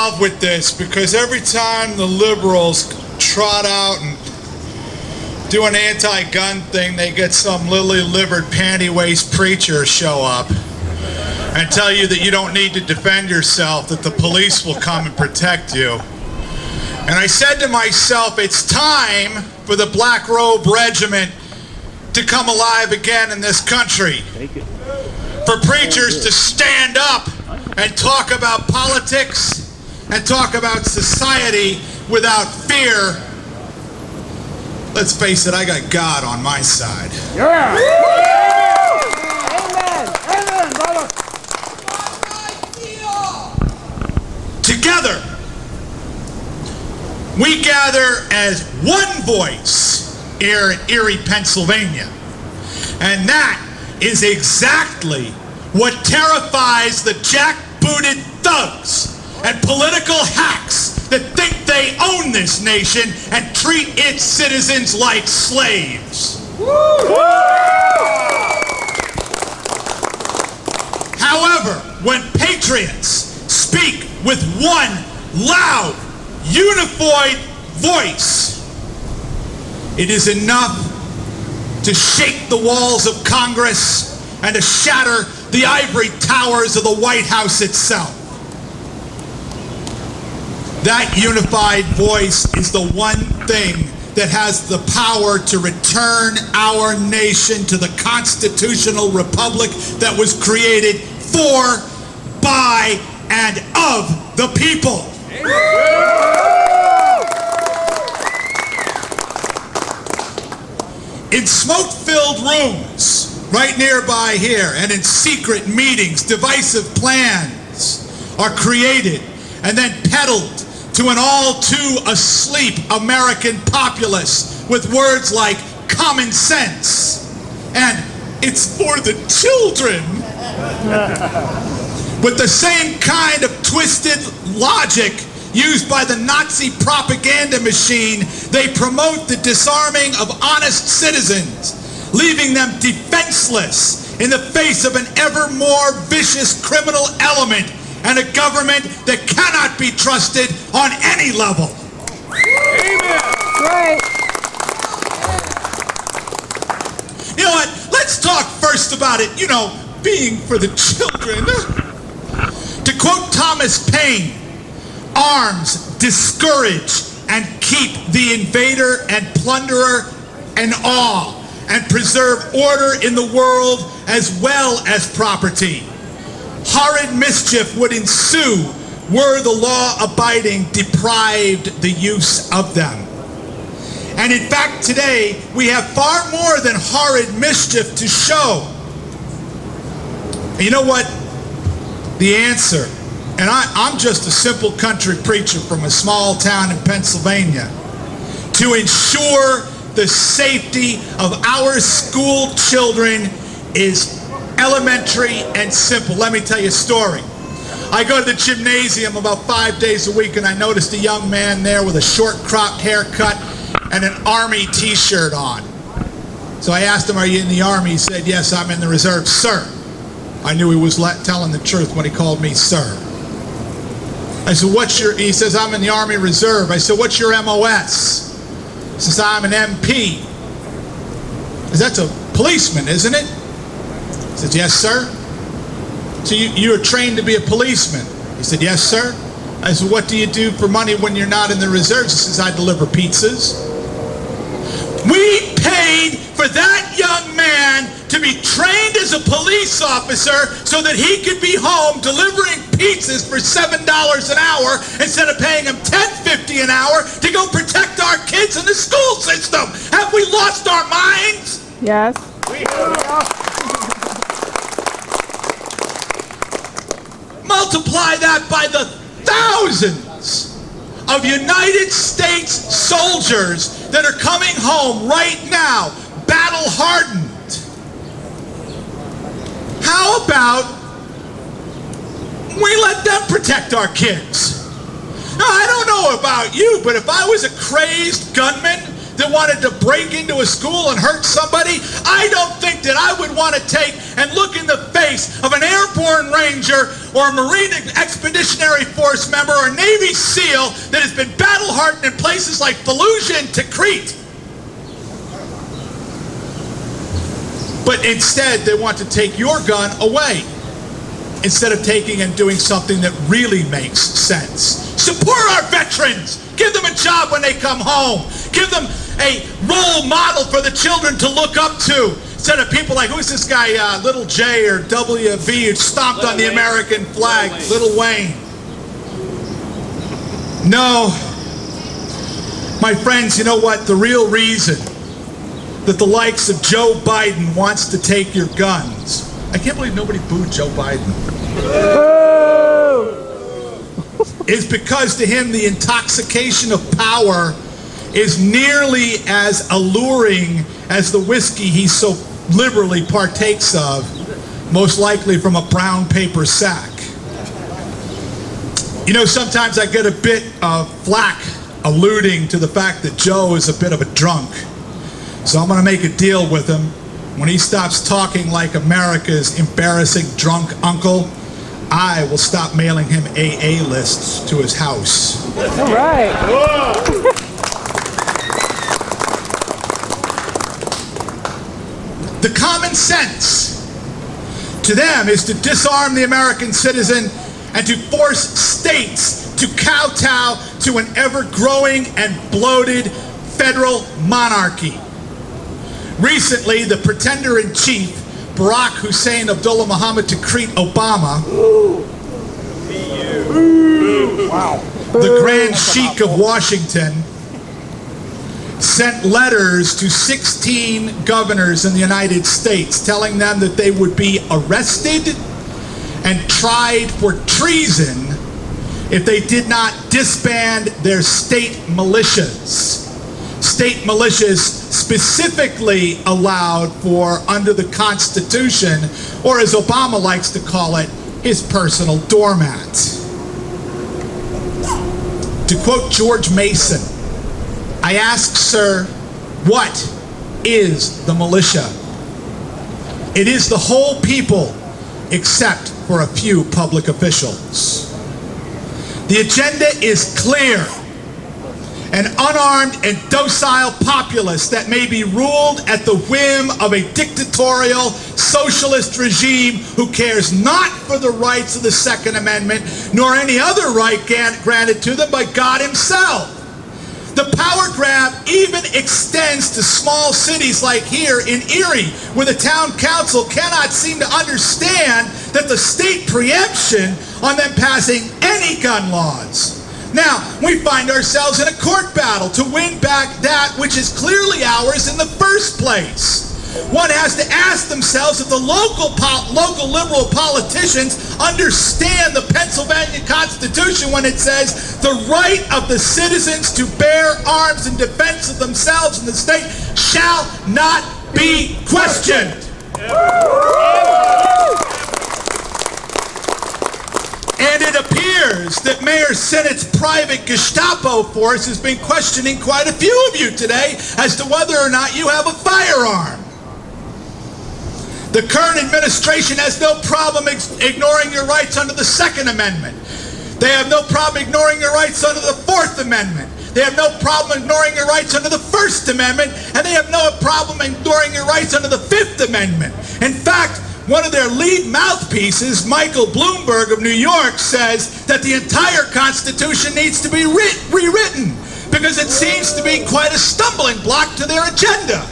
involved with this because every time the liberals trot out and do an anti-gun thing, they get some lily-livered panty-waist preacher show up and tell you that you don't need to defend yourself, that the police will come and protect you. And I said to myself, it's time for the Black Robe Regiment to come alive again in this country. For preachers to stand up and talk about politics and talk about society without fear. Let's face it, I got God on my side. Yeah! Amen! Amen, brother! Together, we gather as one voice here in Erie, Pennsylvania. And that is exactly what terrifies the jackbooted thugs and political hacks that think they own this nation and treat its citizens like slaves. However, when patriots speak with one loud, unified voice, it is enough to shake the walls of Congress and to shatter the ivory towers of the White House itself. That unified voice is the one thing that has the power to return our nation to the constitutional republic that was created for, by, and of the people. In smoke-filled rooms right nearby here and in secret meetings, divisive plans are created and then peddled to an all-too-asleep American populace with words like common sense and it's for the children. With the same kind of twisted logic used by the Nazi propaganda machine, they promote the disarming of honest citizens, leaving them defenseless in the face of an ever more vicious criminal element and a government that cannot be trusted on any level. Amen. Right. You know what? Let's talk first about it, being for the children. To quote Thomas Paine, arms discourage and keep the invader and plunderer in awe and preserve order in the world as well as property. Horrid mischief would ensue were the law-abiding deprived the use of them. And in fact, today, we have far more than horrid mischief to show. And you know what? The answer, and I'm just a simple country preacher from a small town in Pennsylvania, to ensure the safety of our school children is elementary and simple. Let me tell you a story. I go to the gymnasium about 5 days a week and I noticed a young man there with a short cropped haircut and an Army t-shirt on. So I asked him, "Are you in the Army?" He said, "Yes, I'm in the reserve, sir." I knew he was telling the truth when he called me sir. I said, he says, "I'm in the Army Reserve." I said, "What's your MOS?" He says, "I'm an MP." I said, "That's a policeman, isn't it?" He said, "Yes, sir." "So you're trained to be a policeman?" He said, "Yes, sir." I said, "What do you do for money when you're not in the reserves?" He says, "I deliver pizzas." We paid for that young man to be trained as a police officer so that he could be home delivering pizzas for $7 an hour instead of paying him $10.50 an hour to go protect our kids in the school system. Have we lost our minds? Yes. Multiply that by the thousands of United States soldiers that are coming home right now, battle-hardened. How about we let them protect our kids? Now, I don't know about you, but if I was a crazed gunman that wanted to break into a school and hurt somebody, I don't think that I would want to take and look in the face of an airborne ranger or a Marine Expeditionary Force member or a Navy SEAL that has been battle-hardened in places like Fallujah and Tikrit. But instead, they want to take your gun away instead of taking and doing something that really makes sense. Support our veterans. Give them a job when they come home. Give them a role model for the children to look up to. Instead of people like, who's this guy, Little J or WV, who stomped on the American flag, Little Wayne. No. My friends, you know what? The real reason that the likes of Joe Biden wants to take your guns. I can't believe nobody booed Joe Biden. Is because to him the intoxication of power is nearly as alluring as the whiskey he so liberally partakes of, most likely from a brown paper sack. You know, sometimes I get a bit of flack alluding to the fact that Joe is a bit of a drunk. So I'm going to make a deal with him. When he stops talking like America's embarrassing drunk uncle, I will stop mailing him AA lists to his house. All right. The common sense to them is to disarm the American citizen and to force states to kowtow to an ever-growing and bloated federal monarchy. Recently, the pretender-in-chief, Barack Hussein Abdullah Muhammad Tikrit Obama, the Grand Sheik of Washington, sent letters to 16 governors in the United States telling them that they would be arrested and tried for treason if they did not disband their state militias. State militias specifically allowed for under the Constitution, or as Obama likes to call it, his personal doormat. To quote George Mason, I ask, sir, what is the militia? It is the whole people except for a few public officials. The agenda is clear. An unarmed and docile populace that may be ruled at the whim of a dictatorial socialist regime who cares not for the rights of the Second Amendment nor any other right granted to them by God himself. The power grab even extends to small cities like here in Erie, where the town council cannot seem to understand that the state preemption on them passing any gun laws. Now, we find ourselves in a court battle to win back that which is clearly ours in the first place. One has to ask themselves if the local liberal politicians understand the Pennsylvania Constitution when it says the right of the citizens to bear arms in defense of themselves and the state shall not be questioned. And it appears that Mayor Sennett's private Gestapo force has been questioning quite a few of you today as to whether or not you have a firearm. The current administration has no problem ignoring your rights under the Second Amendment. They have no problem ignoring your rights under the Fourth Amendment. They have no problem ignoring your rights under the First Amendment, and they have no problem ignoring your rights under the Fifth Amendment. In fact, one of their lead mouthpieces, Michael Bloomberg of New York, says that the entire Constitution needs to be rewritten because it seems to be quite a stumbling block to their agenda.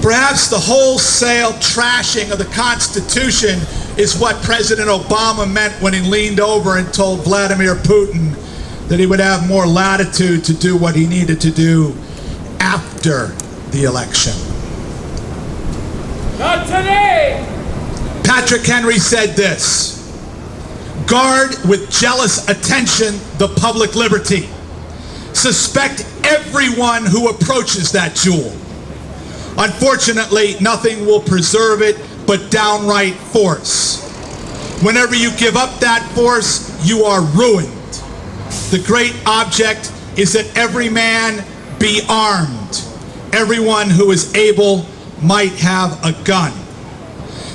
Perhaps the wholesale trashing of the Constitution is what President Obama meant when he leaned over and told Vladimir Putin that he would have more latitude to do what he needed to do after the election. Not today! Patrick Henry said this: guard with jealous attention the public liberty. Suspect everyone who approaches that jewel. Unfortunately, nothing will preserve it but downright force. Whenever you give up that force, you are ruined. The great object is that every man be armed. Everyone who is able might have a gun.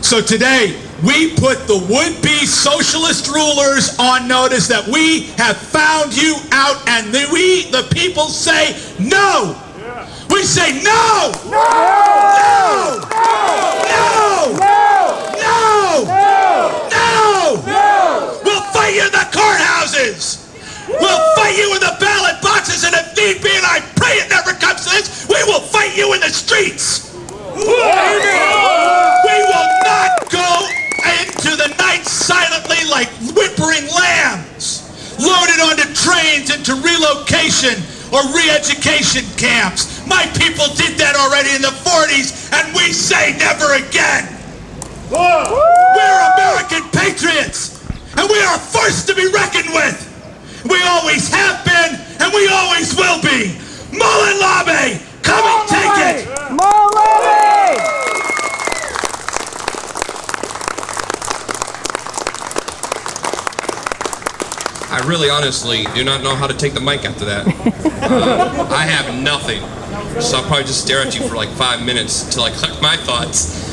So today, we put the would-be socialist rulers on notice that we have found you out, and we, the people, say no. Yeah. We say no! No! No! No! No! No! No! No! No! We'll fight you in the courthouses! We'll fight you in the ballot boxes, and if need be, and I pray it never comes to this, we will fight you in the streets! We will not go into the night silently like whimpering lambs, loaded onto trains into relocation or re-education camps. My people did that already in the 40s, and we say never again. We're American patriots, and we are a force to be reckoned with. We always have been, and we always will be. Mullen Lobby, come and take it. Mullen Lobby! I really honestly do not know how to take the mic after that. I have nothing. So I'll probably just stare at you for like 5 minutes until I collect my thoughts.